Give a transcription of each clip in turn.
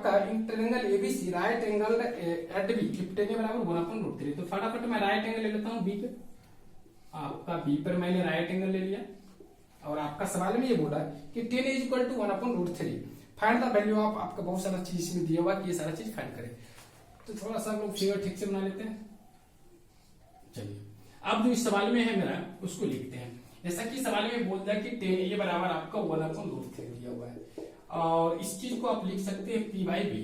आपका in triangle ABC right angle at B tan बराबर 1/√3। तो फटाफट मैं राइट एंगल ले लेता हूँ बी पे। आपका बी पर मैंने राइट एंगल ले लिया और आपका सवाल में ये बोला कि tan is equal to 1/√3। Find the value of, आपका बहुत सारा चीज इसमें दिया हुआ कि ये सारा चीज फाइंड करें। तो थोड़ा सा हम लोग फिगर ठीक से बना लेते हैं। चलिए अब जो इस सवाल में है मेरा उसको लिखते हैं। जैसा कि सवाल में बोलता है कि tan ये बराबर आपका 1/√3 दिया हुआ है और इस चीज को आप लिख सकते हैं p by B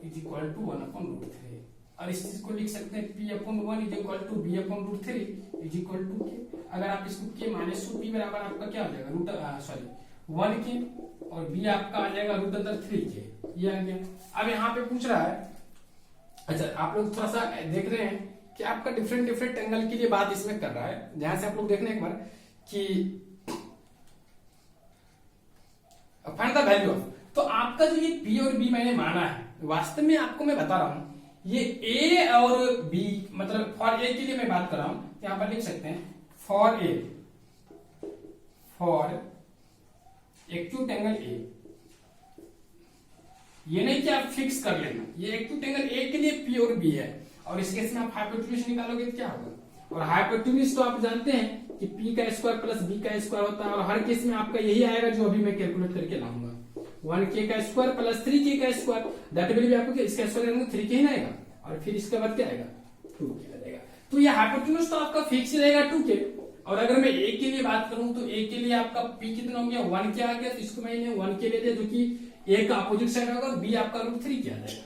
is equal to 1/√3 और इस चीज को लिख सकते हैं p/1 is equal to b/√3 is equal to K. अगर आप इसको के माइनस p बराबर आपका क्या हो जाएगा 1 के और b आपका आ जाएगा √3 के। ये आ गया। अब यहाँ पे पूछ रहा है, अच्छा आप लोग थोड़ा सा देख रहे हैं कि आपका डिफरेंट एंगल के लिए बात इसमें कर रहा है। ध्यान से आप लोग देखना एक बार कि फाइंड द वैल्यू ऑफ, तो आपका जो ये p और b मैंने माना है वास्तव में आपको मैं बता रहा हूं ये a और b, मतलब फॉर a के लिए मैं बात कर रहा हूं। यहां पर लिख सकते हैं for a, for acute angle a। ये नहीं कि आप फिक्स कर लेना, ये एक्यूट एंगल a के लिए p और b है और इस केस में आप हाइपोटेन्यूज निकालोगे तो क्या होगा। और हाइपोटेन्यूज तो आप जानते हैं कि p का स्क्वायर प्लस b का स्क्वायर होता है और हर केस में आपका यही आएगा जो अभी मैं कैलकुलेट करके लाऊंगा। 1k का स्क्वायर प्लस 3k का स्क्वायर, दैट विल बी आपको इसका स्क्वायर करेंगे 3k ही आएगा और फिर इसके बाद क्या आएगा 2k आ जाएगा। तो ये हाइपोटेन्यूज तो आपका फिक्स ही रहेगा 2k। और अगर मैं a के लिए बात करूं तो a के लिए आपका p कितना हो गया 1k आ गया, तो इसको मैंने 1k ले दिया जो कि a का अपोजिट साइड होगा और b आपका √3k आ जाएगा।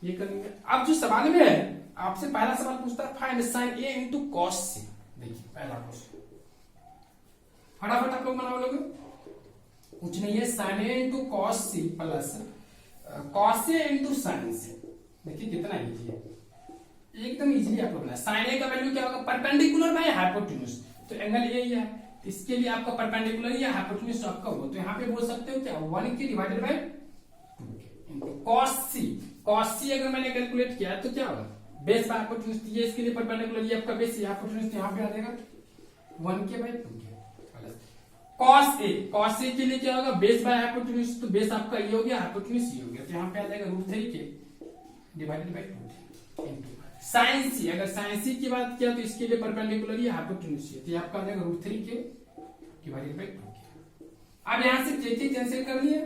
ये करेंगे। अब जो सवाल में है आपसे पहला सवाल पूछता है find sin a into cos c। देखिए पहला क्वेश्चन फटाफट आप लोग बना लोगे, कुछ नहीं है sin a into cos c plus cos a into sin c। देखिए कितना इजी है, एकदम इजीली आप लोग बना। sin a का वैल्यू क्या होगा परपेंडिकुलर बाय हाइपोटेन्यूज, तो एंगल a ही है इसके लिए आपका परपेंडिकुलर या हाइपोटेन्यूज आपका होगा। तो यहाँ पे बोल सकते हो क्या 1k divided by 2k into cos c। cos c अगर मैंने कैलकुलेट किया तो क्या होगा बेस बाय हाइपोटेन्यूज, ये इसके लिए परपेंडिकुलर ये आपका बेस हाइपोटेन्यूज यहाँ पे आ जाएगा 1k bye 2k plus cos a के लिए क्या होगा बेस बाय हाइपोटेन्यूज, तो बेस आपका ये हो गया हाइपोटेन्यूज ये हो गया, तो यहाँ पे आ जाएगा √3k divided by 2k into sin c। अगर sin c की बात किया तो इसके लिए परपेंडिकुलर ये हाइपोटेन्यूज है, तो ये आपका आ जाएगा √3k डिवाइडेड बाय 2k। अब यहाँ से k कैंसिल कर लिए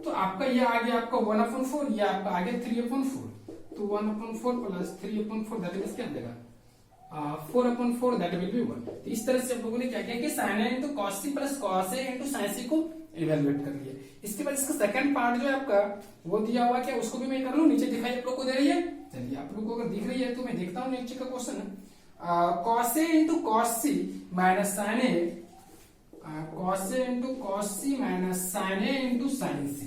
तो आपका ये आ गया आपका 1/4, ये आपका आ गया 3/4, तो 1/4 प्लस 3/4 दैट मींस क्या आ जाएगा 4/4 दैट विल बी 1। तो इस तरह से हम लोगों ने क्या किया कि sin a into cos c plus cos a into sin c को इवैल्यूएट कर लिया। इसके बाद इसका सेकंड पार्ट जो है आपका वो दिया हुआ क्या उसको भी मैं कर लूं, नीचे दिखाई आप लोग को दे रही है। चलिए आप लोग को अगर दिख रही है तो मैं देखता हूं नीचे का question cos a into cos c minus sin a, cos a into cos c minus sin a into sin c।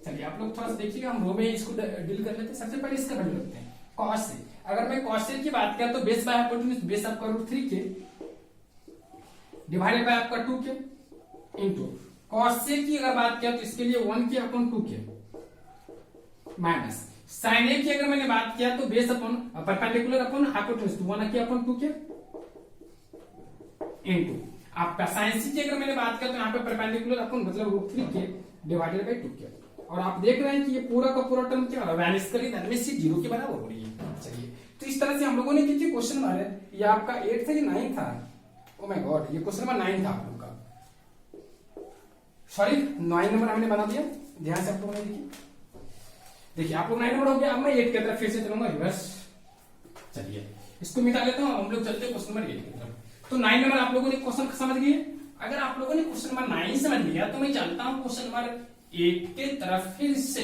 चलिए आप लोग थोड़ा सा देखिएगा, हम रो में इसको डील कर लेते हैं। सबसे पहले इसका वैल्यू रखते हैं cos a। अगर मैं cos a की बात करें तो बेस बाय हाइपोटेन्यूज बेस आपका √3k डिवाइडेड बाय आपका 2k इनटू cos a की अगर बात किया तो इसके लिए 1k/2k माइनस sin a की अगर मैंने बात किया तो base upon perpendicular upon hypotenuse 1k/2k into आपका sin c की अगर मैंने बात किया तो यहाँ पे परपेंडिकुलर अपॉन मतलब √3k डिवाइडेड बाय 2k। और आप देख रहे हैं कि ये पूरा का पूरा टर्म क्या वैनिश कर रही है, सी 0 के बराबर हो रही है। चलिए तो इस तरह से हम लोगों ने कितने क्वेश्चन मारे, ये आपका 8 था कि 9 था, ओ माय गॉड ये क्वेश्चन नंबर 9 था आप लोग का, सॉरी 9 नंबर हमने बना दिया। ध्यान से आप लोगों ने देखिए आप लोग 9 नंबर हो गया। अब मैं 8 की तरफ फिर से चलूंगा रिवर्स। चलिए इसको मिटा लेता हूँ, हम लोग चलते हैं क्वेश्चन नंबर 8 की तरफ। तो 9 नंबर आप लोगों ने क्वेश्चन समझ गए। अगर आप लोगों ने क्वेश्चन नंबर 9 समझ लिया तो मैं चलता हूँ क्वेश्चन नंबर 8 के तरफ फिर से।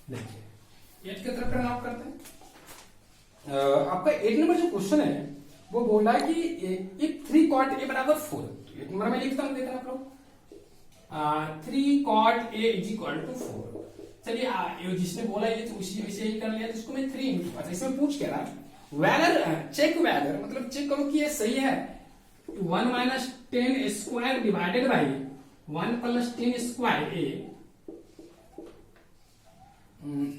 देखिए 8 के तरफ टर्न ऑफ करते हैं। आपका 8 नंबर जो क्वेश्चन है वो बोल रहा है कि इफ 3 cot a बराबर 4, 8 नंबर में लिखता हूं, देखना आप लोग 3 cot a is equal to 4। चलिए जिसने बोला ये तो उसी वैसे ही कर लिया, तो इसको मैं 3 इंटू, अच्छा इसमें पूछ क्या रहा वेदर चेक वेदर मतलब चेक करो कि ये सही है 1 minus 10 square divided by 1 plus 10 square a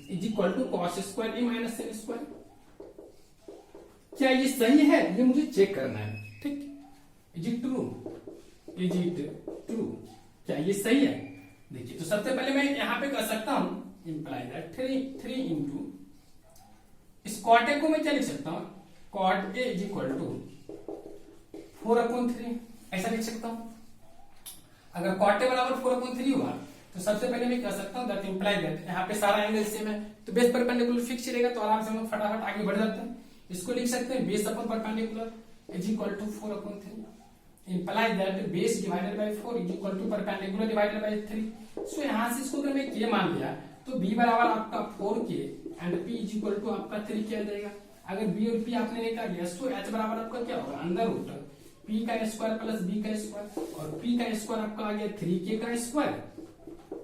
is equal to cos square A minus 10 square. क्या ये सही है, ये मुझे चेक करना है। ठीक, is it true, is it true, क्या ये सही है। देखिए तो सबसे पहले मैं यहाँ पे कर सकता हूँ इंप्लाई दैट 3 इंटू इस कॉट ए को मैं क्या लिख सकता हूँ, cot A is equal to 4/3 ऐसा लिख सकता हूँ। अगर कॉट ए बराबर 4/3 हुआ तो सबसे पहले मैं कह सकता हूँ दैट इंप्लाई दैट यहाँ पे सारा एंगल सेम है तो बेस परपेंडिकुलर फिक्स रहेगा, तो आराम से हम फटाफट आगे बढ़ जाते हैं। इसको लिख सकते हैं base upon perpendicular is equal to 4/3 imply that base divided by 4 is equal to perpendicular divided by 3। So यहाँ से इसको अगर मैं के मान लिया तो b बराबर आपका 4k and p is equal to आपका 3k आ जाएगा। अगर b और p आपने निकाल लिया तो h बराबर आपका क्या होगा, अंडर रूट p का स्क्वायर प्लस b का स्क्वायर, और p का स्क्वायर आपका आ गया 3k का स्क्वायर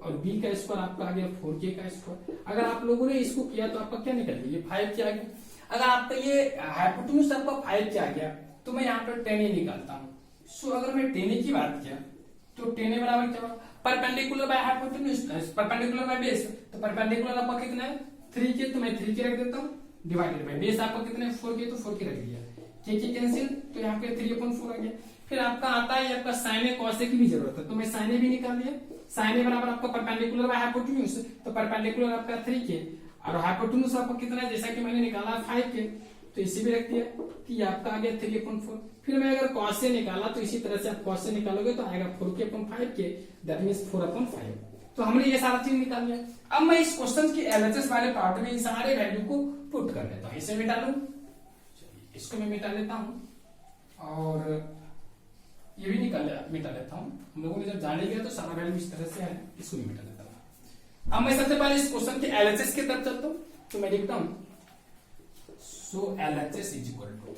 और b का स्क्वायर आपका आ गया 4k का स्क्वायर। अगर आप लोगों ने इसको किया तो आपका क्या निकल गया, ये 5 के आ गया। अगर आपका ये हाइपोटेन्यूज आपका 5 के आ गया तो मैं यहाँ पर 10 निकालता हूँ। सो अगर मैं 10 की बात किया तो 10 बराबर क्या होगा, perpendicular by hypotenuse perpendicular by base, तो परपेंडिकुलर आपका कितना है 3k, तो मैं 3k रख देता हूँ डिवाइडेड बाय बेस आपका कितना है 4k, तो 4k रख दिया, k कैंसिल तो यहाँ पे 3/4 आ गया। फिर आपका आता है आपका साइन ए कॉस ए की भी जरूरत है, तो मैं साइन ए भी निकाल दिया। साइन ए बराबर आपका परपेंडिकुलर बाय हाइपोटेन्यूज, तो परपेंडिकुलर आपका 3k और हाइपोटेन्यूज आपका कितना है जैसा कि मैंने निकाला 5k, तो इसी भी रख दिया कि आपका आ गया 3/4। फिर मैं अगर cos से निकाला तो इसी तरह से आप cos से निकालोगे तो आएगा 4k/5k दैट मींस 4/5। तो हमने ये सारा चीज निकाल लिया। अब मैं इस क्वेश्चन की एलएचएस वाले पार्ट में इन सारे वैल्यू को पुट कर लेता हूँ। इसे मिटा लूं, इसको मैं मिटा लेता हूँ और ये भी मिटा लेता हूँ। हम लोगों ने जब जाने गया तो सारा वैल्यू इस तरह से है, इसको भी मिटा लेता हूँ। अब मैं सबसे पहले इस क्वेश्चन के एलएचएस की तरफ चलता हूँ, तो मैं लिखता हूँ so LHS is equal to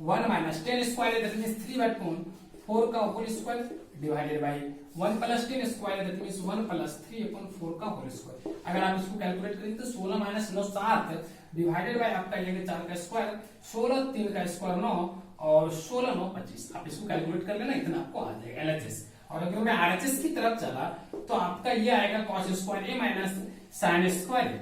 1 minus 10 square that means 3/4 का whole square divided by 1 plus 10 square that means 1 plus 3/4 का होल स्क्वायर। अगर आप इसको कैलकुलेट करेंगे तो 16 माइनस 9 7 डिवाइडेड बाय आपका ये 4 का स्क्वायर, 16 3 का स्क्वायर 9 और 16 9 25। आप इसको कैलकुलेट कर लेना, इतना आपको आ जाएगा LHS। और अगर मैं RHS की तरफ चला तो आपका ये आएगा cos square a minus sin square a,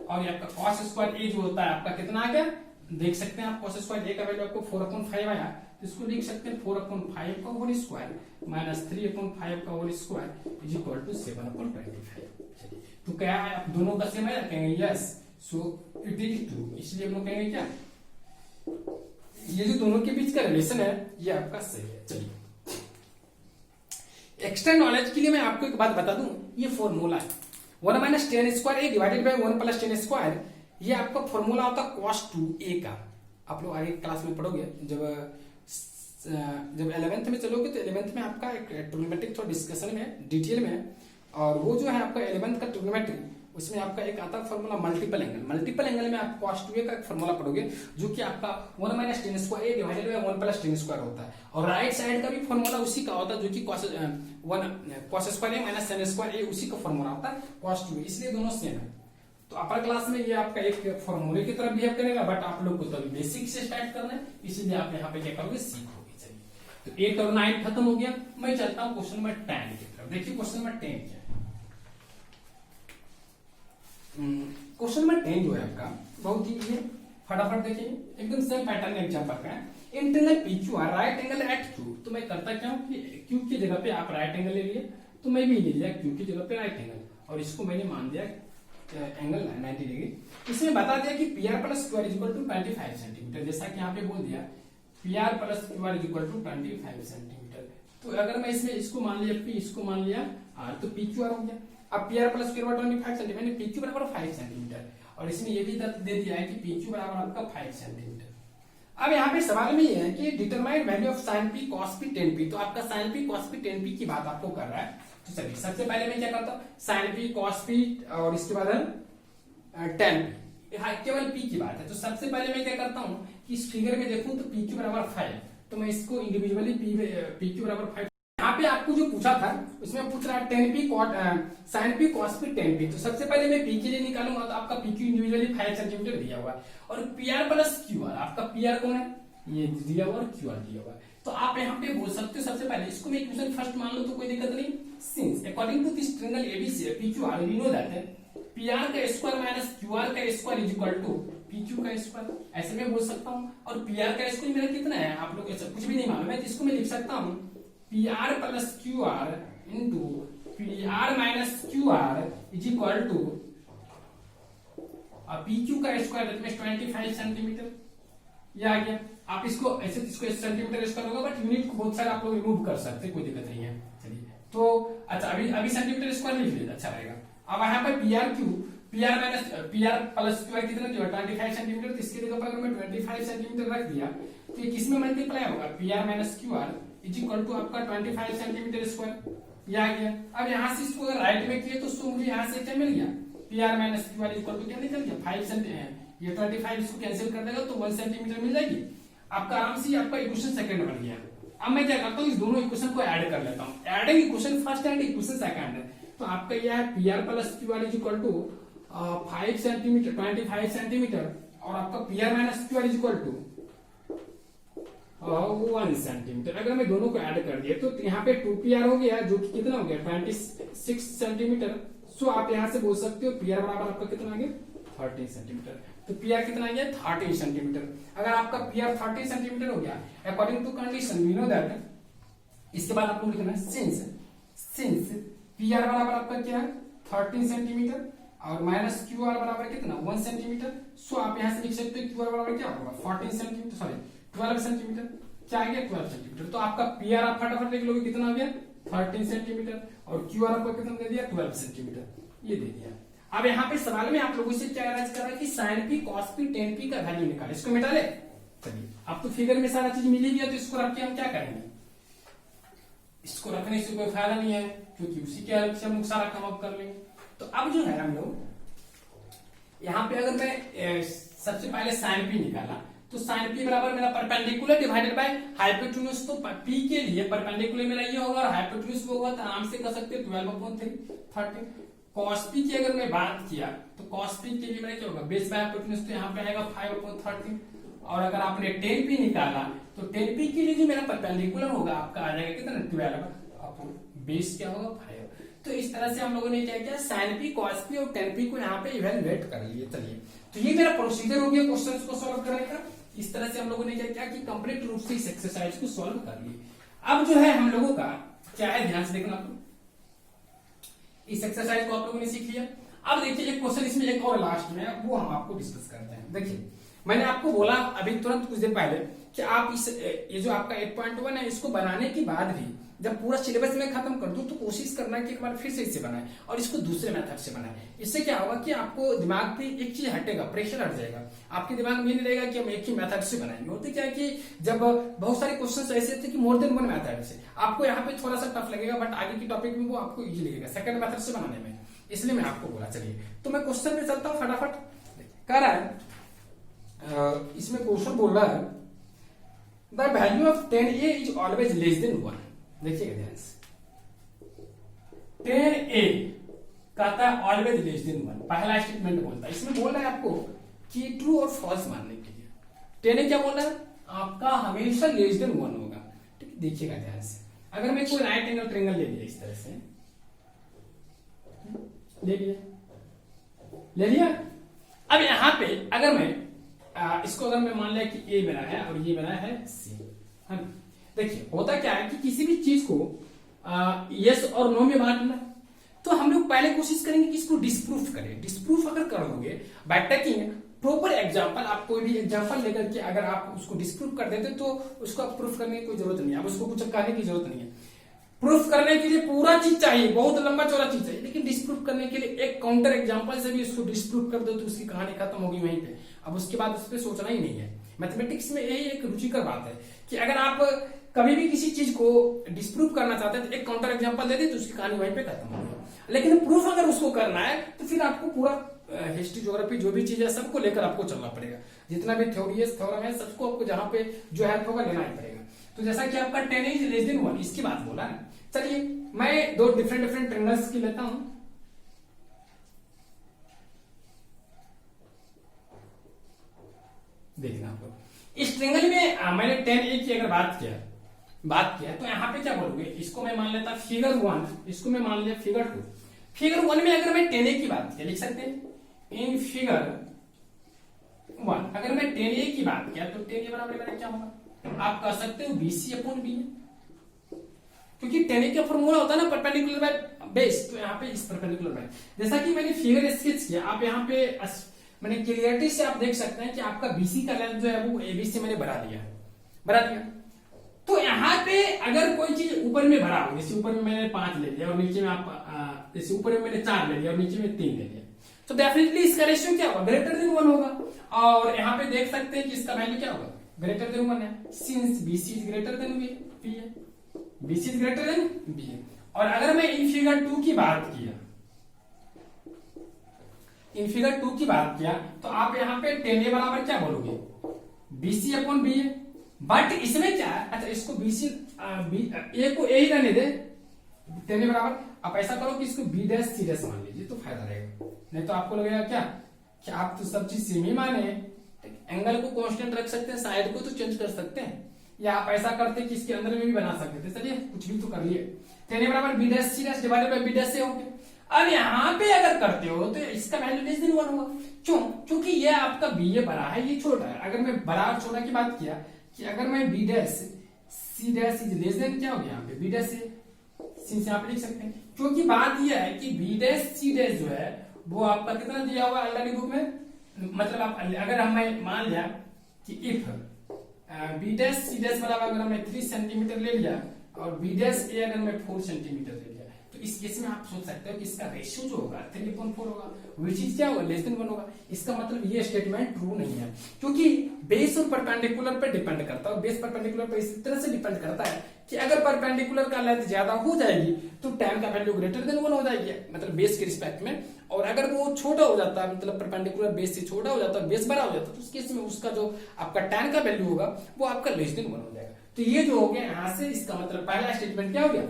और ये आपका cos स्क्वायर a जो होता है आपका कितना आ गया देख सकते हैं आप। cos स्क्वायर a का वैल्यू आपको 4/5 आया, तो इसको लिख सकते हैं 4/5 का होल स्क्वायर माइनस 3/5 का whole square is equal to 7/25। तो क्या है, आप दोनों का सेम है, कहेंगे yes, so it is true. इसलिए हम लोग कहेंगे क्या, ये जो दोनों के बीच का रिलेशन है ये आपका सही है। चलिए एक्स्ट्रा नॉलेज के लिए मैं आपको एक बात बता दूं, ये फॉर्मूला है 1 minus 10 square A divided by 1 plus 10 square, ये आपका फॉर्मूला होता है cos 2a का। आप लोग आगे क्लास में पढ़ोगे, जब 11th में चलोगे तो 11th में आपका एक ट्रिग्नोमेट्रिक थोड़ा डिस्कशन में डिटेल में, और वो जो है आपका 11th का ट्रिग्नोमेट्री, उसमें आपका एक आता है formula multiple angle. Multiple angle में आप cos 2a का एक फॉर्मूला पढ़ोगे जो कि आपका 1 minus 10 square A divided by 1 plus 10 square होता है, और राइट साइड का भी फॉर्मूला उसी का होता है जो कि cos square A minus sin square ए उसी का फॉर्मूला होता है cos 2a, इसलिए दोनों सेम है। तो अपर क्लास में ये आपका एक फॉर्मूले की तरफ बिहेव करेगा, बट आप लोग को तो बेसिक से स्टार्ट करना है, इसीलिए आप यहाँ पे क्या करोगे सीखोगे। चलिए तो 8 और 9 खत्म हो गया, मैं चलता हूँ क्वेश्चन नंबर 10 की तरफ। देखिए क्वेश्चन नंबर 10 क्या है। क्वेश्चन नंबर 10 जो है आपका बहुत ही है, फटाफट देखिए, एकदम सेम पैटर्न एग्जांपल का है। Integral PQR right angle at Q, तो मैं करता क्या हूँ कि Q की जगह पे आप राइट एंगल ले लिए, तो मैं भी ले लिया Q की जगह पे राइट एंगल, और इसको मैंने मान दिया एंगल 90 डिग्री। इसमें बता दिया कि PR plus QR is equal to 25 centimetre, जैसा कि यहाँ पे बोल दिया PR plus QR is equal to 25 centimetre. तो अगर मैं इसमें इसको मान लिया P, इसको मान लिया R, तो PQR हो गया। अब PR plus QR 25 centimetre, PQ बराबर 5 सेंटीमीटर, और इसमें ये भी तथ्य दे दिया है कि PQ बराबर आपका 5 सेंटीमीटर। अब यहाँ पे सवाल में ये है कि determine value of sin p cos p tan p, तो आपका sin p cos p tan p की बात आपको कर रहा है। तो चलिए सबसे पहले मैं क्या करता हूँ, sin p cos p और इसके बाद tan p, केवल p की बात है। तो सबसे पहले मैं क्या करता हूँ कि इस फिगर में देखूं तो PQ बराबर 5, तो मैं इसको इंडिविजुअली PQ बराबर 5, यहाँ पे आपको जो पूछा था उसमें पूछ रहा है tan p sin p cos p tan p, तो सबसे पहले मैं p के लिए निकालूंगा, तो आपका PQ इंडिविजुअली 5 सेंटीमीटर दिया हुआ है, और PR प्लस QR, आपका PR कौन है ये दिया हुआ और QR दिया हुआ है। तो आप यहाँ पे बोल सकते हो सबसे पहले इसको मैं इक्वेशन फर्स्ट मान लो तो कोई दिक्कत नहीं, since according to this triangle ABC PQR we know that PR का स्क्वायर माइनस QR का square is equal to PQ का स्क्वायर, ऐसे मैं बोल सकता हूँ। और PR का स्क्वायर मेरा कितना है आप लोग कुछ भी नहीं मालूम है, तो इसको मैं लिख सकता हूँ PR plus QR into P R minus Q R is equal to P Q का स्क्वायर दैट मींस 25 सेंटीमीटर। ये आ गया। आप इसको ऐसे इसको सेंटीमीटर स्क्वायर होगा, बट यूनिट को बहुत सारे आप लोग रिमूव कर सकते हैं, कोई दिक्कत नहीं है। चलिए तो अच्छा अभी सेंटीमीटर स्क्वायर लिख लीजिए, अच्छा रहेगा। अब यहाँ पे P R Q, P R minus P R plus Q are कितना जो 25 सेंटीमीटर, तो इसके जगह पर अगर मैं 25 सेंटीमीटर रख दिया तो ये किसमें मल्टीप्लाई होगा, P R minus Q R is equal to आपका 25 सेंटीमीटर स्क्वायर। ये आ गया। अब यहाँ से इसको अगर राइट में किए तो मुझे यहाँ से क्या मिल गया, P R minus Q R equal to क्या निकल गया 5 सेंटीमीटर, ये 25 इसको कैंसिल कर देगा तो 1 सेंटीमीटर मिल जाएगी। आपका आराम से आपका इक्वेशन सेकंड बन गया। अब मैं क्या करता हूँ, इस दोनों इक्वेशन को ऐड कर लेता हूँ। Adding equation first and equation second है, तो आपका यह है P R plus Q R is equal to 5 centimetre 25 centimetre, और आपका P R minus Q R is equal to 1 centimetre. अगर मैं दोनों को ऐड कर दिया तो यहाँ पे 2pr हो गया, जो कि कितना हो गया 26 सेंटीमीटर। सो आप यहाँ से बोल सकते हो पी आर बराबर आपका कितना आ गया 13 सेंटीमीटर। तो पी आर कितना आ गया 13 सेंटीमीटर। अगर आपका पी आर 13 सेंटीमीटर हो गया according to condition we know that, इसके बाद आपको लिखना है सिंस पी आर बराबर आपका क्या है 13 सेंटीमीटर और माइनस क्यू आर बराबर कितना 1 सेंटीमीटर। सो आप यहाँ से लिख सकते हो क्यू आर बराबर क्या होगा 14 सेंटीमीटर, सॉरी 12 सेंटीमीटर। क्या आ गया 12 सेंटीमीटर। तो आपका पी आर आप फटाफट लिख लोगे कितना आ गया 13 सेंटीमीटर, और क्यू आर आपको कितना दे दिया 12 सेंटीमीटर, ये दे दिया। अब यहाँ पे सवाल में आप लोगों से क्या कर रहा है कि sine P cos P tan P का वैल्यू निकाले, इसको मिटा ले। चलिए अब तो फिगर में सारा चीज मिल ही गया, तो इसको रख के हम क्या करेंगे, इसको रखने से कोई फायदा नहीं है क्योंकि उसी के हेल्प से हम लोग सारा काम अप कर लेंगे। तो अब जो है हम लोग यहाँ पे अगर मैं सबसे पहले साइन पी निकाला तो साइन पी बराबर मेरा परपेंडिकुलर डिवाइडेड बाय हाइपोटेन्यूज। तो पी के लिए परपेंडिकुलर मेरा ये होगा और हाइपोटेन्यूज वो होगा, तो आराम से कर सकते हैं 12/3 13। कॉस पी की अगर मैं बात किया तो कॉस पी के लिए मेरा क्या होगा बेस बाय हाइपोटेन्यूज, तो यहाँ पे आएगा 5/13। और अगर आपने 10p निकाला तो 10p के लिए जो मेरा परपेंडिकुलर होगा आपका आ जाएगा कितना 12, बेस क्या होगा 5। तो इस तरह से हम लोगों ने क्या किया साइन पी कॉस पी और 10p को यहाँ पे इवेलुएट कर लिए। चलिए तो ये मेरा प्रोसीजर हो गया क्वेश्चंस को सॉल्व करने का। इस तरह से हम लोगों ने क्या किया कि कंप्लीट रूप से इस एक्सरसाइज को सॉल्व कर लिए। अब जो है हम लोगों का क्या है, ध्यान से देखना आपको, इस एक्सरसाइज को आप लोगों ने सीख लिया। अब देखिए एक क्वेश्चन इसमें एक और लास्ट में है, वो हम आपको डिस्कस करते हैं। देखिए मैंने आपको बोला अभी तुरंत कुछ देर पहले कि आप इस ये जो आपका 8.1 है इसको बनाने के बाद भी जब पूरा सिलेबस में खत्म कर दूं तो कोशिश करना कि एक बार फिर से इससे बनाए और इसको दूसरे मेथड से बनाए। इससे क्या होगा कि आपको दिमाग पे एक चीज हटेगा, प्रेशर हट जाएगा। आपके दिमाग में नहीं रहेगा कि हम एक ही मेथड से बनाएंगे। होते क्या है कि जब बहुत सारे क्वेश्चन ऐसे थे कि मोर देन वन मेथड से, आपको यहाँ पे थोड़ा सा टफ लगेगा, बट आगे की टॉपिक में वो आपको इजी लगेगा सेकंड मेथड से बनाने में। इसलिए मैं आपको बोला। चलिए तो मैं क्वेश्चन में चलता हूँ फटाफट। कह रहा है इसमें क्वेश्चन बोल रहा है the value of 10a is always less than 1। देखिएगा ध्यान से, 10a कहता है ऑलवेज लेस देन 1, पहला स्टेटमेंट बोलता है। इसमें बोल रहा है आपको कि ट्रू और फॉल्स मानने के लिए 10a क्या बोल रहा है आपका हमेशा लेस देन 1 होगा। ठीक है, देखिएगा ध्यान से। अगर मैं कोई राइट एंगल ट्रायंगल ले लिया इस तरह से, ले लिया। अब यहां पे अगर मैं इसको अगर मैं मान लिया कि ए बना है और ये बना है सी, है ना। देखिए होता क्या है कि किसी भी चीज को यस और नो में बांटना, तो हम लोग पहले कोशिश करेंगे कि इसको डिस्प्रूफ करें। डिस्प्रूफ अगर कर दोगे बाय टेकिंग प्रॉपर एग्जांपल, आप कोई भी एग्जांपल लेकर के अगर आप उसको डिस्प्रूफ कर देते तो उसको प्रूफ करने की कोई जरूरत नहीं है, अब उसको कुछ कहने की जरूरत नहीं है। प्रूफ करने के लिए पूरा चीज चाहिए, बहुत लंबा चौड़ा चीज चाहिए, लेकिन डिस्प्रूफ करने के लिए एक काउंटर एग्जांपल से भी उसको डिस्प्रूफ कर दो तो उसकी कहानी खत्म होगी वहीं पे। अब उसके बाद उस पर सोचना ही नहीं है। मैथमेटिक्स में यही एक रुचिकर बात है कि अगर आप कभी भी किसी चीज को डिस्प्रूव करना चाहते हैं तो एक काउंटर एग्जांपल दे दे तो उसकी कहानी वहीं पे खत्म होगी। लेकिन प्रूफ अगर उसको करना है तो फिर आपको पूरा हिस्ट्री ज्योग्राफी जो भी चीज है सबको लेकर आपको चलना पड़ेगा। जितना भी थ्योरी है थ्योरम है सबको आपको जहां पे जो हेल्प होगा लेना ही पड़ेगा। तो जैसा कि आपका 10 इज लेस देन 1 इसकी बात बोला है। चलिए मैं दो डिफरेंट ट्रायंगल्स की लेता हूं। देखना आप लोग इस ट्रायंगल में मैंने 10a की अगर बात किया तो यहाँ पे क्या बोलोगे, इसको मैं मान लेता फिगर 1, इसको मैं मान लिया फिगर 2। फिगर 1 में अगर मैं 10a की बात किया लिख सकते हैं इन फिगर 1 अगर मैं 10a की बात किया तो 10a बराबर मेरा क्या होगा, आप कह सकते हो BC/B, क्योंकि 10a का फॉर्मूला होता है ना परपेंडिकुलर बाय बेस, तो यहाँ पे इस परपेंडिकुलर में जैसा कि मैंने फिगर स्केच किया, आप यहाँ पे मैंने क्लियरिटी से आप देख सकते हैं कि आपका बीसी का लेंथ जो है वो एबी से मैंने बढ़ा दिया। तो यहाँ पे अगर कोई चीज ऊपर में भरा हो, जैसे ऊपर में मैंने 5 ले लिया और नीचे में आप जैसे ऊपर में मैंने 4 ले लिया और नीचे में 3 ले लिया, तो डेफिनेटली इसका रेशियो क्या होगा, ग्रेटर देन 1 होगा। और यहाँ पे देख सकते हैं कि इसका वैल्यू क्या होगा, ग्रेटर देन 1 है, since BC is greater than B है, BC is greater than B है। और अगर मैं इन फिगर 2 की बात किया, तो आप यहाँ पे 10 ए बराबर क्या बोलोगे, बीसी अपॉन बी है। बट इसमें क्या है, अच्छा इसको बीसी ए को ए ही रहने दे, 10 ए बराबर, आप ऐसा करो कि इसको बी डैश सी डैश मान लीजिए तो फायदा रहेगा, नहीं तो आपको लगेगा क्या कि आप तो सब चीज सेम ही माने, एंगल को कांस्टेंट रख सकते हैं, साइड को तो चेंज कर सकते हैं, या आप ऐसा करते कि इसके अंदर में भी बना सकते थे, चलिए कुछ भी तो कर लिए, 10 ए बराबर B dash C dash divided by B dash A हो गया। अब यहाँ पे अगर करते हो तो इसका वैल्यू लेस देन 1 होगा, क्यों, क्योंकि ये आपका बी ए बड़ा है, ये छोटा है। अगर मैं बड़ा और छोटा की बात किया कि अगर मैं B dash C dash is less than क्या हो गया यहाँ पे बी डैश से, सिंस यहाँ पे लिख सकते हैं, क्योंकि बात यह है कि बी डैश सी डैश जो है वो आपका कितना दिया हुआ ऑलरेडी बुक में, मतलब आप अगर हमें मान लिया कि if B dash C dash बराबर अगर मैं 3 सेंटीमीटर ले लिया और बी डैश ए अगर मैं 4 सेंटीमीटर ले लिया, तो इस केस में आप सोच सकते हो कि इसका रेशियो जो होगा 3:4 होगा, विच इज क्या होगा, लेस देन 1 होगा। इसका मतलब ये स्टेटमेंट ट्रू नहीं है, क्योंकि बेस और परपेंडिकुलर पे डिपेंड करता है, बेस परपेंडिकुलर पे इस तरह से डिपेंड करता है कि अगर परपेंडिकुलर का लेंथ ज्यादा हो जाएगी तो tan का वैल्यू ग्रेटर देन 1 हो जाएगी, मतलब बेस के रिस्पेक्ट में, और अगर वो छोटा हो जाता है, मतलब परपेंडिकुलर बेस से छोटा हो जाता है, बेस बड़ा हो जाता है, तो उस केस में उसका जो आपका tan का वैल्यू होगा वो आपका लेस देन 1 हो जाएगा। तो ये जो हो गया यहाँ से, इसका मतलब पहला स्टेटमेंट क्या हो गया,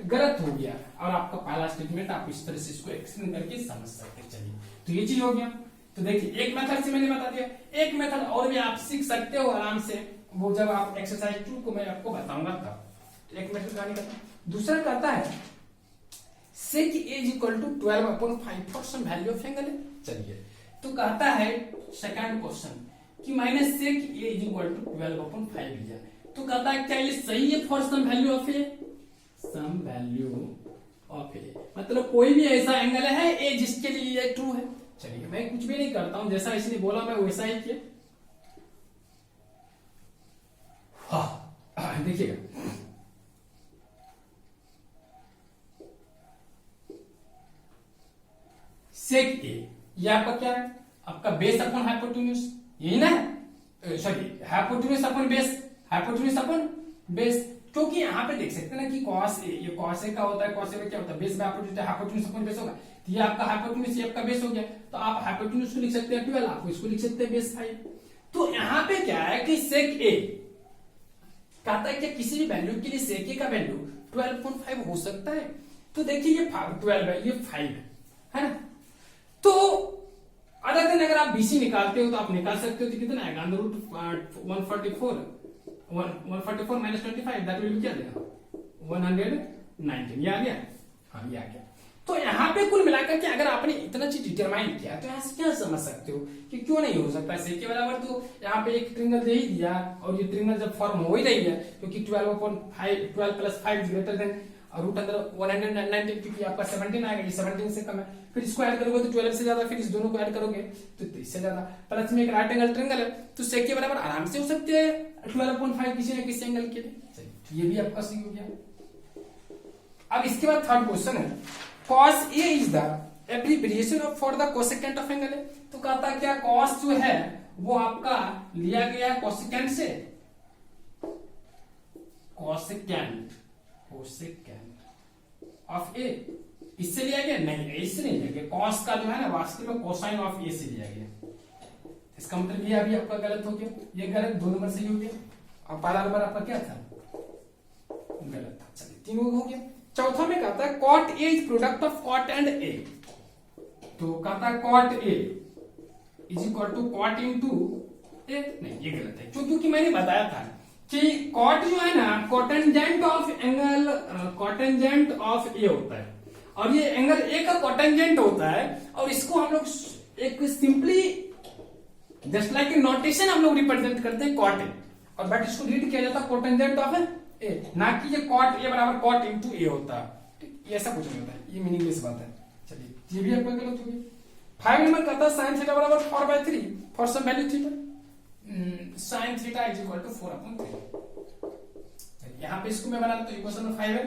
गलत हो गया, और आपका पहला स्टेटमेंट आप इस तरह से इसको एक्सप्लेन करके समझ सकते हैं। चलिए तो ये चीज हो गया। तो देखिए एक मेथड से मैंने बता दिया, एक मेथड और भी आप सीख सकते हो आराम से, वो जब आप एक्सरसाइज 2 को मैं आपको बताऊंगा तब। तो एक मेथड का निकलता, दूसरा कहता है sec a is equal to 12/5 for some value of angle है। चलिए तो कहता है सेकंड क्वेश्चन कि minus sec a is equal to 12/5 लिया, तो कहता है क्या ये सही है for some value of A, some value of A, मतलब कोई भी ऐसा एंगल है ए जिसके लिए ये ट्रू है। चलिए मैं कुछ भी नहीं करता हूं, जैसा इसने बोला मैं वैसा ही किया। हाँ देखिएगा, सेक ए ये आपका क्या है, आपका बेस अपॉन हाइपोटेन्यूज, यही ना, sorry hypotenuse upon base, hypotenuse upon base, क्योंकि यहाँ पे देख सकते हैं ना कि cos a, ये cos a का होता है, cos a में क्या होता है, बेस में हाइपोटेन्यूज अपॉन बेस होगा, तो ये आपका हाइपोटेन्यूज, ये आपका बेस हो गया, तो आप हाइपोटेन्यूज को लिख सकते हैं 12, आप इसको लिख सकते हैं बेस 5। तो यहाँ पे क्या है कि सेक ए कहता है कि किसी भी वैल्यू के लिए सेक ए का वैल्यू 12.5 हो सकता है। तो देखिए ये 12 है, ये 5 है ना, तो अदर दिन अगर आप बीसी निकालते हो तो आप निकाल सकते हो, तो कितना आएगा, under root 144 minus 25, that will क्या देगा 119, ये आ गया, हाँ ये आ गया। तो यहाँ पे कुल मिलाकर के अगर आपने इतना चीज डिटरमाइन किया तो यहाँ से क्या समझ सकते हो कि क्यों नहीं हो सकता सेक के बराबर, तो यहाँ पे एक ट्रिंगल दे ही दिया, और ये ट्रिंगल जब फॉर्म हो ही रही है क्योंकि 12 प्लस 5 ग्रेटर देन रूट अंदर 119, क्योंकि आपका 17 आएगा, ये 17 से कम है, फिर इसको ऐड करोगे तो 12 से ज्यादा, फिर इस दोनों को ऐड करोगे तो 30 से ज्यादा, प्लस में एक राइट एंगल ट्रिंगल है, तो सेक के बराबर आराम से हो सकते हैं 12.5 किसी न किसी एंगल के लिए। ये भी आपका सही हो गया। अब इसके बाद थर्ड क्वेश्चन है, cos A is the abbreviation of for the cosecant of angle है, तो कहता है क्या cos जो है वो आपका लिया गया cosecant से, cosecant ऑफ ए इससे लिया गया, नहीं इससे नहीं लिया गया, cos का जो है ना वास्तव में cosine ऑफ ए से लिया गया, इसका मतलब ये अभी आपका गलत हो गया, ये गलत, 2 नंबर सही हो गया, और पहला नंबर आपका क्या था, गलत था। चलिए 3 हो गया। चौथा में कहता है cot A is product of cot and A, तो कहता है cot A is equal to cot into A, नहीं ये गलत है, क्योंकि मैंने बताया था कि cot जो है ना cotangent of angle, cotangent of A होता है, और ये एंगल A का कोटेंजेंट होता है, और इसको हम लोग एक सिंपली जस्ट लाइक नोटेशन हम लोग रिप्रेजेंट करते हैं cot A, और बट इसको रीड किया जाता है कोटेंजेंट ऑफ ए, ना कि ये cot A बराबर cot इंटू A होता है, ठीक, ये ऐसा कुछ नहीं होता है, ये मीनिंगलेस बात है। चलिए ये भी आपका गलत हो गया। 5 नंबर कहता है साइन थीटा बराबर 4/3 for some value theta, sine theta is equal to 4/3। यहाँ पे इसको मैं बना तो इक्वेशन में 5 है।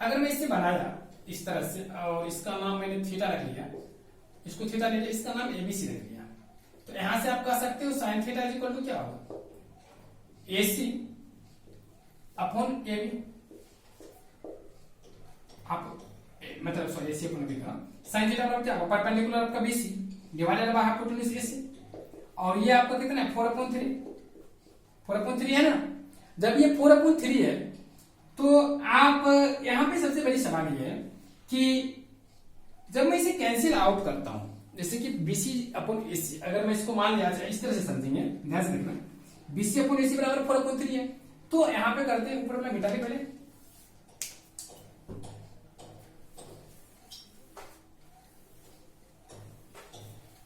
अगर मैं इसे बनाया इस तरह से और इसका नाम मैंने थीटा रख लिया, इसको थीटा ले लिया, इसका नाम एबीसी रख लिया, तो यहां से आप कह सकते हो sine theta is equal to क्या होगा, एसी अपॉन एबी। आप मतलब सॉरी एसी अपॉन एबी का साइन थीटा बराबर क्या होगा, परपेंडिकुलर आपका BC divided by hypotenuse AC, और ये आपका कितना है 4/3, 4/3 है ना। जब ये 4/3 है तो आप यहां पे सबसे बड़ी सवाल ये है कि जब मैं इसे कैंसिल आउट करता हूं, जैसे कि बीसी अपॉन एसी, अगर मैं इसको मान लिया इस तरह से समझेंगे, ध्यान से देखना, बीसी अपॉन एसी बराबर 4/3 है, तो यहां पे करते हैं ऊपर वाला मिटा के पहले,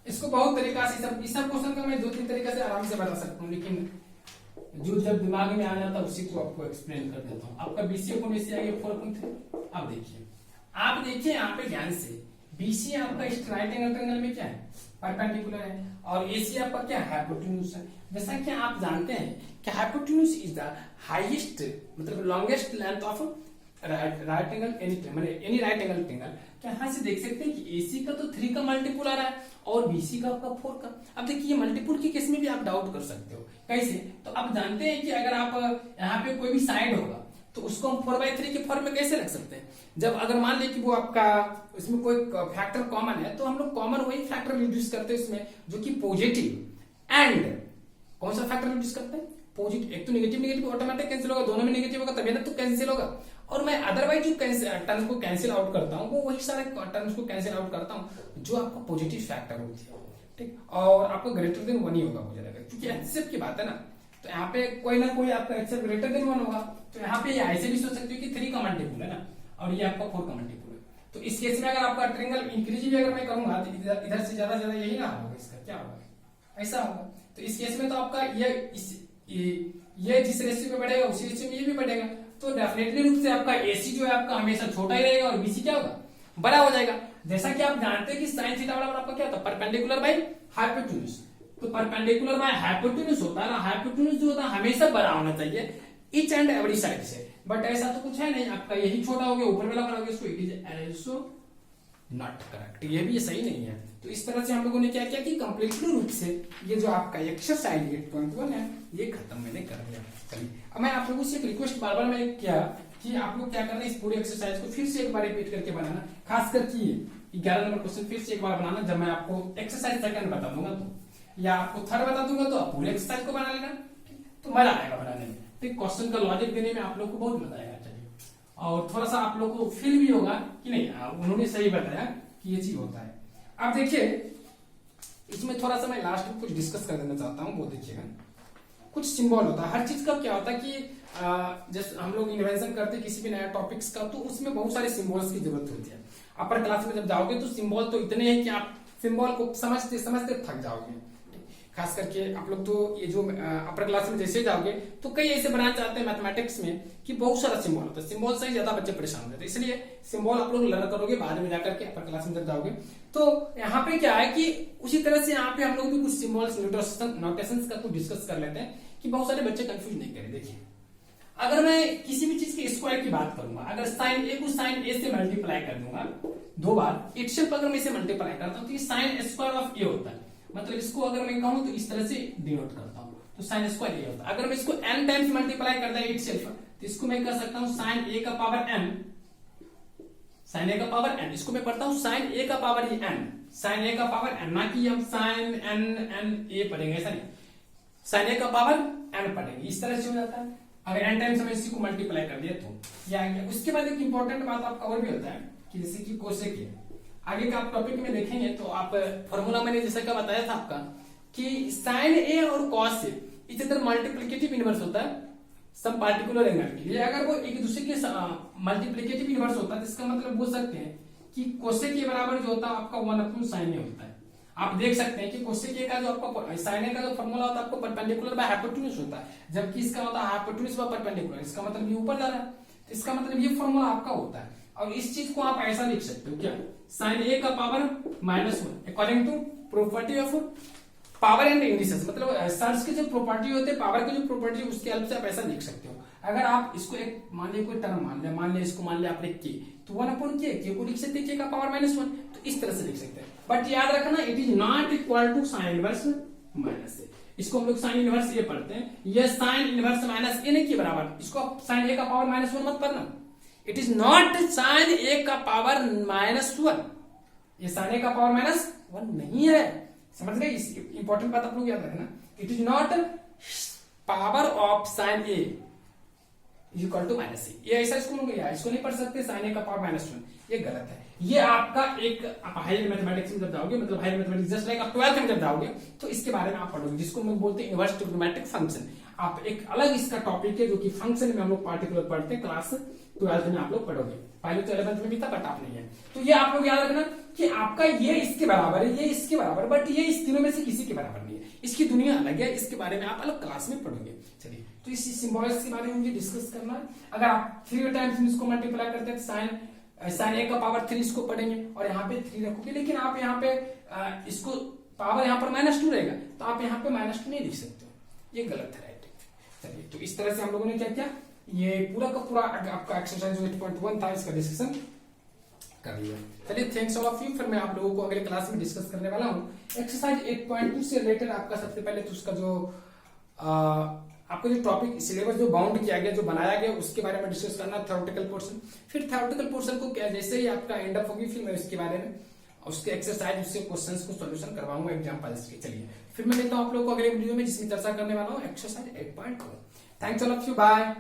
इसको बहुत तरीका से इस सब क्वेश्चन का मैं 2-3 तरीका से आराम से बता सकता हूं, लेकिन जो जब दिमाग में आ जाता है उसी को आपको एक्सप्लेन कर देता हूं। आपका बीसी अपॉन एसी आ गया 4/3। आप देखिए यहाँ पे ध्यान से, बीसी आपका इस राइट एंगल ट्रायंगल में क्या है, परपेंडिकुलर है, और एसी आपका क्या है, हाइपोटेन्यूज है। जैसा कि आप जानते हैं कि हाइपोटेन्यूज इज द हाईएस्ट मतलब longest length of right angle any right angle triangle. तो यहाँ से देख सकते हैं कि एसी का तो 3 का मल्टीपुल आ रहा है और बीसी का आपका 4 का। अब देखिए मल्टीपुल के केस में भी आप डाउट कर सकते हो, कैसे, तो आप जानते हैं कि अगर आप यहाँ पे कोई भी साइड होगा तो उसको हम 4/3 के फॉर्म में कैसे रख सकते हैं। जब अगर मान ले कि वो आपका उसमें कोई फैक्टर कॉमन है, तो हम लोग कॉमन वही फैक्टर रिड्यूस करते हैं उसमें जो कि पॉजिटिव, एंड कौन सा फैक्टर रिड्यूस करते हैं, पॉजिटिव। एक तो नेगेटिव नेगेटिव ऑटोमेटिक कैंसिल होगा, दोनों में नेगेटिव होगा तभी ना तो कैंसिल होगा। और मैं अदरवाइज जो टर्म्स को कैंसिल आउट करता हूँ वो वही सारे टर्म्स को कैंसिल आउट करता हूँ जो आपका पॉजिटिव फैक्टर होती है, ठीक, और आपका ग्रेटर देन 1 ही होगा मुझे लगा, क्योंकि एचसीएफ की बात है ना, तो यहाँ पे कोई ना कोई आपका एचसीएफ ग्रेटर देन 1 होगा। तो यहाँ पे ऐसे भी सोच सकते हो कि 3 का मल्टीपुल है ना, और ये आपका 4 का मल्टीपुल है। तो इस केस में अगर आपका ट्रायंगल इंक्रीज भी अगर मैं करूंगा तो इधर से ज्यादा यही ना होगा, इसका क्या होगा, ऐसा होगा। तो इस केस में तो आपका ये जिस रेशियो में बढ़ेगा उसी रेशियो में ये भी बढ़ेगा, तो डेफिनेटली रूप से आपका एसी जो है आपका हमेशा छोटा ही रहेगा और बीसी क्या होगा, बड़ा हो जाएगा। जैसा कि आप जानते हैं कि साइन थीटा बराबर आपका क्या होता है, परपेंडिकुलर बाय हाइपोटेन्यूज। तो परपेंडिकुलर बाय हाइपोटेन्यूज होता है ना, हाइपोटेन्यूज जो होता है हमेशा बड़ा होना चाहिए ईच एंड एवरी साइड से, बट ऐसा तो कुछ है नहीं, आपका यही छोटा हो गया ऊपर वाला बड़ा हो गया, so it is also not correct, ये भी सही नहीं है। तो इस तरह से हम लोगों ने क्या किया कि कंप्लीटली रूप से ये जो आपका एक्सरसाइज 8.1 है ये खत्म मैंने कर दिया। चलिए अब मैं आप लोगों से एक रिक्वेस्ट बार बार मैं किया कि आप लोग क्या करना है, इस पूरे एक्सरसाइज को फिर से एक बार रिपीट करके बनाना, खासकर कि 11 नंबर क्वेश्चन फिर से एक बार बनाना। जब मैं आपको एक्सरसाइज सेकंड बता दूंगा तो, या आपको थर्ड बता दूंगा तो आप पूरे एक्सरसाइज को बना लेना, तो मजा आएगा बनाने में। तो क्वेश्चन का लॉजिक देने में आप लोग को बहुत मजा आएगा। चलिए, और थोड़ा सा आप लोग को फील भी होगा कि नहीं उन्होंने सही बताया कि ये चीज होता है। अब देखिए इसमें थोड़ा सा मैं लास्ट में कुछ डिस्कस कर देना चाहता हूँ, वो देखिएगा। कुछ सिंबल होता है हर चीज का, क्या होता है कि जैसे हम लोग इन्वेंशन करते हैं किसी भी नया टॉपिक्स का, तो उसमें बहुत सारे सिंबल्स की जरूरत होती है। अपर क्लास में जब जाओगे तो सिंबल तो इतने हैं कि आप सिंबल को समझते समझते थक जाओगे। खास करके आप लोग तो ये जो अपर क्लास में जैसे जाओगे तो कई ऐसे बनाना चाहते हैं मैथमेटिक्स में कि बहुत सारा सिंबल होता है, सिंबल से ही ज्यादा बच्चे परेशान होते हैं। इसलिए सिंबल आप लोग लर्न करोगे बाद में जाकर के अपर क्लास में जब जाओगे। तो यहाँ पे क्या है कि उसी तरह से यहाँ पे हम लोग भी कुछ सिंबल्स नोटेशंस का कुछ डिस्कस कर लेते हैं कि बहुत सारे बच्चे कंफ्यूज नहीं करें। देखिए अगर मैं किसी भी चीज के स्क्वायर की बात करूंगा, अगर साइन ए को साइन ए से मल्टीप्लाई कर दूंगा 2 बार, इटसेल्फ अगर मैं इसे मल्टीप्लाई करता हूं तो ये साइन स्क्वायर ऑफ ए होता है। मतलब इसको अगर मैं कहूं तो इस तरह से डिनोट करता हूं, तो साइन स्क्वायर ए होता है। अगर मैं इसको n टाइम्स मल्टीप्लाई करता है इटसेल्फ, तो इसको मैं कर सकता हूं साइन ए का पावर n, साइन ए का पावर n। इसको मैं पढ़ता हूं साइन ए का पावर n, साइन ए का पावर n, ना कि हम साइन n ए पढ़ेंगे, ऐसा नहीं, साइन ए का पावर n पढ़ेंगे। इस तरह से हो जाता है अगर n टाइम्स हम इसी को मल्टीप्लाई कर दिया तो ये आ गया। उसके बाद एक इंपॉर्टेंट बात आपका और भी होता है कि जैसे कि कोसेक है, आगे का आप टॉपिक में देखेंगे तो आप फॉर्मूला मैंने जैसा का बताया था आपका कि साइन ए और कॉस ए इस तरह मल्टीप्लिकेटिव इनवर्स होता है सम पार्टिकुलर एंगल के लिए। अगर वो एक दूसरे के मल्टीप्लिकेटिव इनवर्स होता है तो इसका मतलब बोल सकते हैं कि कोसेक के बराबर जो होता है आपका 1/sin ए होता है। आप देख सकते हैं कि कोसेक ए का जो आपका साइन ए का जो फॉर्मूला होता है आपको परपेंडिकुलर बाय हाइपोटेन्यूज होता है, जबकि इसका होता है हाइपोटेन्यूज बाय परपेंडिकुलर। इसका मतलब ये ऊपर जा रहा है, तो इसका मतलब ये फॉर्मूला आपका होता है। और इस चीज को आप ऐसा लिख सकते हो क्या, साइन ए का power -1 according to property of power and indices, मतलब सर्च के जो प्रॉपर्टी होते हैं, पावर की जो प्रॉपर्टी, उसके हेल्प से आप ऐसा लिख सकते हो। अगर आप इसको एक मान लिया कोई टर्म मान लिया इसको मान लिया आपने के, तो 1/k को लिख सकते हैं, के का पावर -1, तो इस तरह से लिख सकते हैं। बट याद रखना it is not equal to sine inverse minus A, इसको हम लोग साइन इनवर्स ए पढ़ते हैं, ये साइन इनवर्स माइनस ए नहीं के बराबर, इसको साइन ए का पावर -1 मत पढ़ना, it is not sign A का पावर -1, ये साइन ए का पावर -1 नहीं है, समझ गए। इस इंपॉर्टेंट बात आप लोग याद रखना, it is not power of sine A equal to -ए, ये ऐसा इसको नहीं पढ़ सकते साइन ए का पावर -1, ये गलत है। ये आपका एक आप हायर मैथमेटिक्स में जब जाओगे, मतलब हायर मैथमेटिक्स जस्ट लाइक आप 12th में जब जाओगे, तो इसके बारे में आप पढ़ोगे, जिसको हम लोग बोलते हैं इनवर्स ट्रिग्नोमेट्रिक फंक्शन। आप एक अलग इसका टॉपिक है जो कि फंक्शन में हम लोग पार्टिकुलर पढ़ते हैं, क्लास 12th में आप लोग पढ़ोगे, पहले तो 11th में भी था बट आप नहीं है। तो ये आप लोग याद रखना कि आपका ये इसके बराबर है, ये इसके बराबर, बट ये इस तीनों में से किसी के बराबर नहीं है, इसकी दुनिया अलग है, इसके बारे में आप अलग क्लास में पढ़ोगे। चलिए, तो इस सिंबल्स के बारे में मुझे डिस्कस करना है। अगर आप 3 टाइम्स इसको मल्टीप्लाई करते हैं तो साइन ए का पावर 3 इसको पढ़ेंगे और यहाँ पे 3 रखोगे, लेकिन आप यहाँ पे इसको पावर यहाँ पर -2 रहेगा, तो आप यहाँ पे -2 नहीं लिख सकते, ये गलत है, राइट। चलिए, तो इस तरह से हम लोगों ने क्या किया, ये पूरा का पूरा आपका एक्सरसाइज 8.1 था, इसका डिस्कशन कर लिया। चलिए, थैंक्स ऑल ऑफ यू। फिर मैं आप लोगों को अगले क्लास में डिस्कस करने वाला हूँ एक्सरसाइज 8.2 से रिलेटेड। आपका सबसे पहले तो उसका जो आपको जो टॉपिक सिलेबस जो बाउंड किया गया, जो बनाया गया, उसके बारे में डिस्कस करना, थ्योरेटिकल पोर्शन। फिर थ्योरेटिकल पोर्शन को क्या जैसे ही आपका एंड अप होगी, फिर मैं उसके बारे में उसके एक्सरसाइज, उससे क्वेश्चंस को सॉल्यूशन करवाऊंगा एग्जांपल्स के। चलिए, फिर मैं मिलता हूं आप लोगों को अगले वीडियो में, जिसमें चर्चा करने वाला हूं exercise 8.1। Thanks all of you, bye.